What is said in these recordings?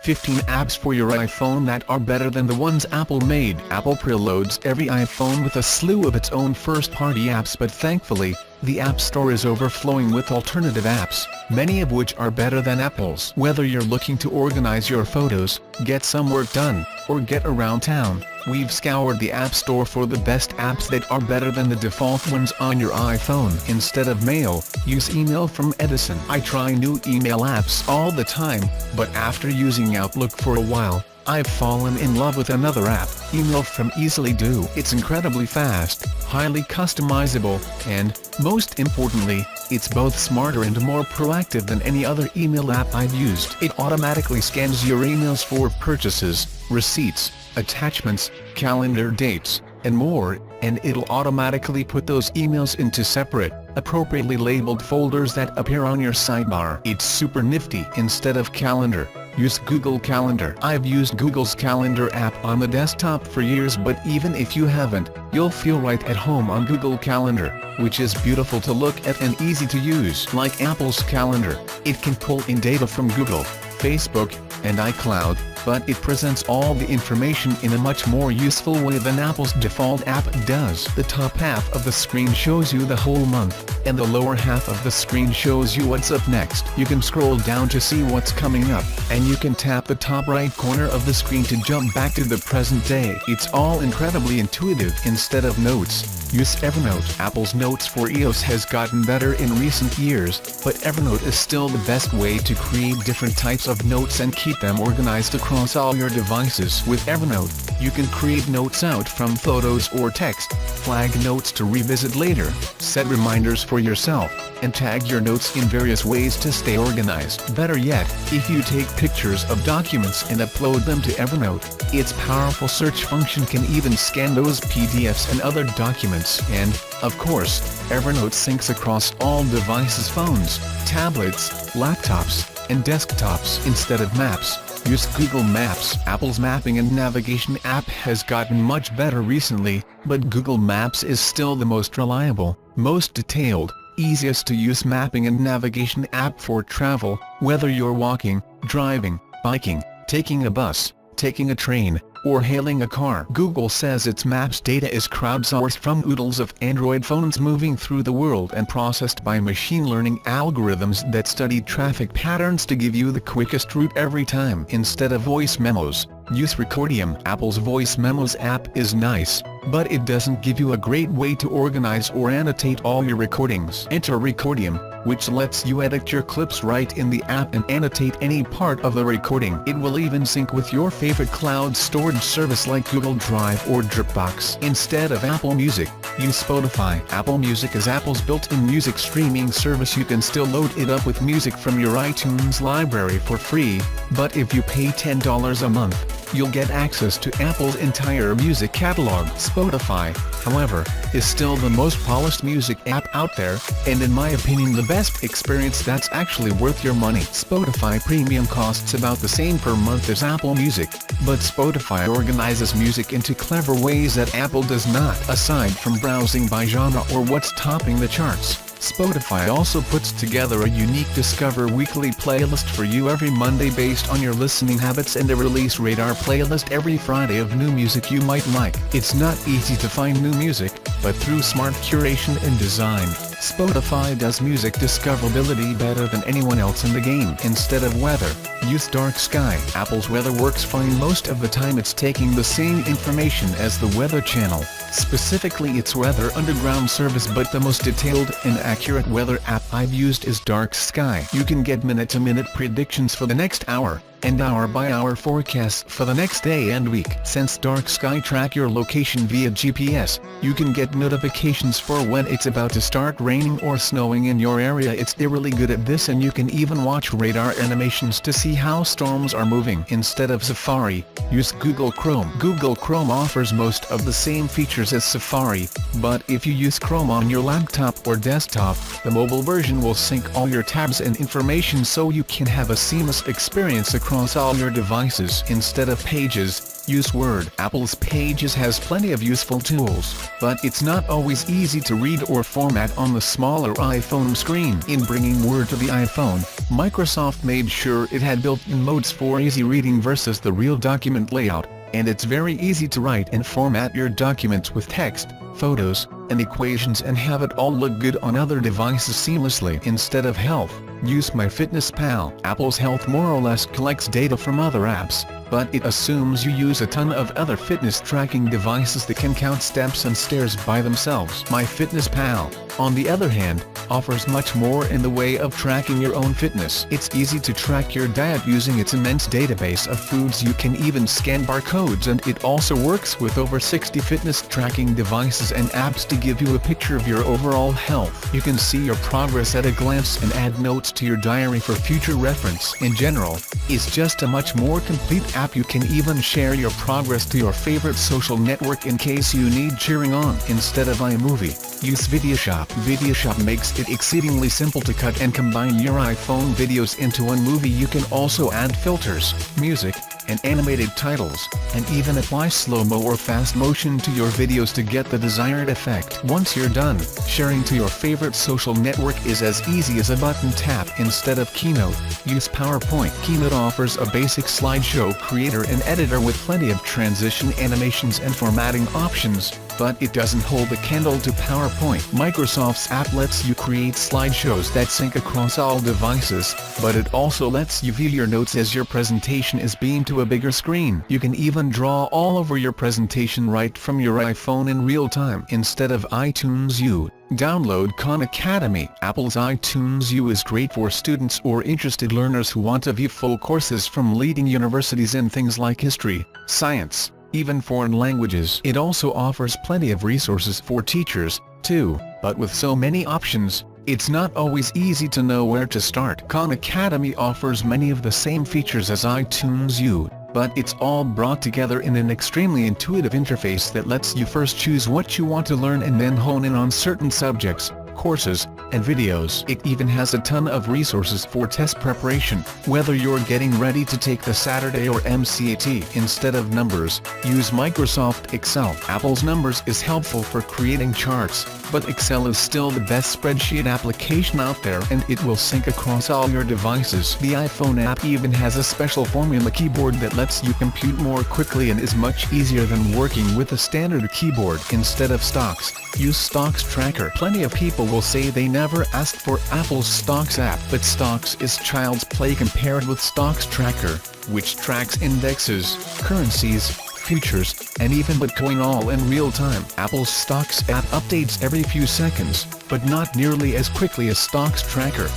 15 apps for your iPhone that are better than the ones Apple made. Apple preloads every iPhone with a slew of its own first-party apps, but thankfully, the App Store is overflowing with alternative apps, many of which are better than Apple's. Whether you're looking to organize your photos, get some work done, or get around town, we've scoured the App Store for the best apps that are better than the default ones on your iPhone. Instead of mail, use email from Edison. I try new email apps all the time, but after using Outlook for a while, I've fallen in love with another app, Email from Easily Do. It's incredibly fast, highly customizable, and, most importantly, it's both smarter and more proactive than any other email app I've used. It automatically scans your emails for purchases, receipts, attachments, calendar dates, and more, and it'll automatically put those emails into separate, appropriately labeled folders that appear on your sidebar. It's super nifty. Instead of Calendar, use Google Calendar. I've used Google's Calendar app on the desktop for years, but even if you haven't, you'll feel right at home on Google Calendar, which is beautiful to look at and easy to use. Like Apple's Calendar, it can pull in data from Google, Facebook, and iCloud, but it presents all the information in a much more useful way than Apple's default app does. The top half of the screen shows you the whole month, and the lower half of the screen shows you what's up next. You can scroll down to see what's coming up, and you can tap the top right corner of the screen to jump back to the present day. It's all incredibly intuitive. Instead of Notes, use Evernote. Apple's Notes for iOS has gotten better in recent years, but Evernote is still the best way to create different types of notes and keep them organized across all your devices. With Evernote, you can create notes out from photos or text, flag notes to revisit later, set reminders for yourself, and tag your notes in various ways to stay organized. Better yet, if you take pictures of documents and upload them to Evernote, its powerful search function can even scan those PDFs and other documents. And, of course, Evernote syncs across all devices: phones, tablets, laptops, and desktops. Instead of Maps, use Google Maps. Apple's mapping and navigation app has gotten much better recently, but Google Maps is still the most reliable, most detailed, easiest to use mapping and navigation app for travel, whether you're walking, driving, biking, taking a bus, taking a train, or hailing a car. Google says its Maps data is crowdsourced from oodles of Android phones moving through the world and processed by machine learning algorithms that study traffic patterns to give you the quickest route every time. Instead of voice memos, use Recordium. Apple's Voice Memos app is nice, but it doesn't give you a great way to organize or annotate all your recordings. Enter Recordium, which lets you edit your clips right in the app and annotate any part of the recording. It will even sync with your favorite cloud storage service like Google Drive or Dropbox. Instead of Apple Music, use Spotify. Apple Music is Apple's built-in music streaming service. You can still load it up with music from your iTunes library for free, but if you pay $10 a month, you'll get access to Apple's entire music catalog. Spotify, however, is still the most polished music app out there, and in my opinion the best experience that's actually worth your money. Spotify Premium costs about the same per month as Apple Music, but Spotify organizes music into clever ways that Apple does not. Aside from browsing by genre or what's topping the charts, Spotify also puts together a unique Discover Weekly playlist for you every Monday based on your listening habits, and a Release Radar playlist every Friday of new music you might like. It's not easy to find new music, but through smart curation and design, Spotify does music discoverability better than anyone else in the game. Instead of weather, use Dark Sky. Apple's weather works fine most of the time. It's taking the same information as the Weather Channel, specifically its Weather Underground service, but the most detailed and accurate weather app I've used is Dark Sky. You can get minute-to-minute predictions for the next hour, and hour-by-hour forecasts for the next day and week. Since Dark Sky track your location via GPS, you can get notifications for when it's about to start raining or snowing in your area. It's really good at this, and you can even watch radar animations to see how storms are moving. Instead of Safari, use Google Chrome. Google Chrome offers most of the same features as Safari, but if you use Chrome on your laptop or desktop, the mobile version will sync all your tabs and information so you can have a seamless experience across across all your devices instead of Pages. Use Word. Apple's Pages has plenty of useful tools, but it's not always easy to read or format on the smaller iPhone screen. In bringing Word to the iPhone, Microsoft made sure it had built-in modes for easy reading versus the real document layout, and it's very easy to write and format your documents with text, photos, and equations and have it all look good on other devices seamlessly. Instead of Health, use MyFitnessPal. Apple's Health more or less collects data from other apps, but it assumes you use a ton of other fitness tracking devices that can count steps and stairs by themselves. MyFitnessPal, on the other hand, offers much more in the way of tracking your own fitness. It's easy to track your diet using its immense database of foods. You can even scan barcodes, and it also works with over 60 fitness tracking devices and apps to give you a picture of your overall health. You can see your progress at a glance and add notes to your diary for future reference. In general, it's just a much more complete app. You can even share your progress to your favorite social network in case you need cheering on. Instead of iMovie, use Videoshop. Videoshop makes it exceedingly simple to cut and combine your iPhone videos into one movie. You can also add filters, music, and animated titles, and even apply slow-mo or fast motion to your videos to get the desired effect. Once you're done, sharing to your favorite social network is as easy as a button tap. Instead of Keynote, use PowerPoint. Keynote offers a basic slideshow creator and editor with plenty of transition animations and formatting options, but it doesn't hold a candle to PowerPoint. Microsoft's app lets you create slideshows that sync across all devices, but it also lets you view your notes as your presentation is beamed to a bigger screen. You can even draw all over your presentation right from your iPhone in real time. Instead of iTunes U, download Khan Academy. Apple's iTunes U is great for students or interested learners who want to view full courses from leading universities in things like history, science, even foreign languages. It also offers plenty of resources for teachers, too, but with so many options, it's not always easy to know where to start. Khan Academy offers many of the same features as iTunes U, but it's all brought together in an extremely intuitive interface that lets you first choose what you want to learn and then hone in on certain subjects, courses, and videos. It even has a ton of resources for test preparation. Whether you're getting ready to take the Saturday or MCAT, instead of numbers, use Microsoft Excel. Apple's Numbers is helpful for creating charts, but Excel is still the best spreadsheet application out there, and it will sync across all your devices. The iPhone app even has a special formula keyboard that lets you compute more quickly and is much easier than working with a standard keyboard. Instead of Stocks, use Stocks Tracker. Plenty of people will say they never asked for Apple's Stocks app, but Stocks is child's play compared with Stocks Tracker, which tracks indexes, currencies, futures, and even Bitcoin all in real time. Apple's Stocks app updates every few seconds, but not nearly as quickly as Stocks Tracker.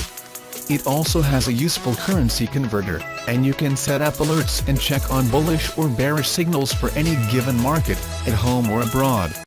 It also has a useful currency converter, and you can set up alerts and check on bullish or bearish signals for any given market, at home or abroad.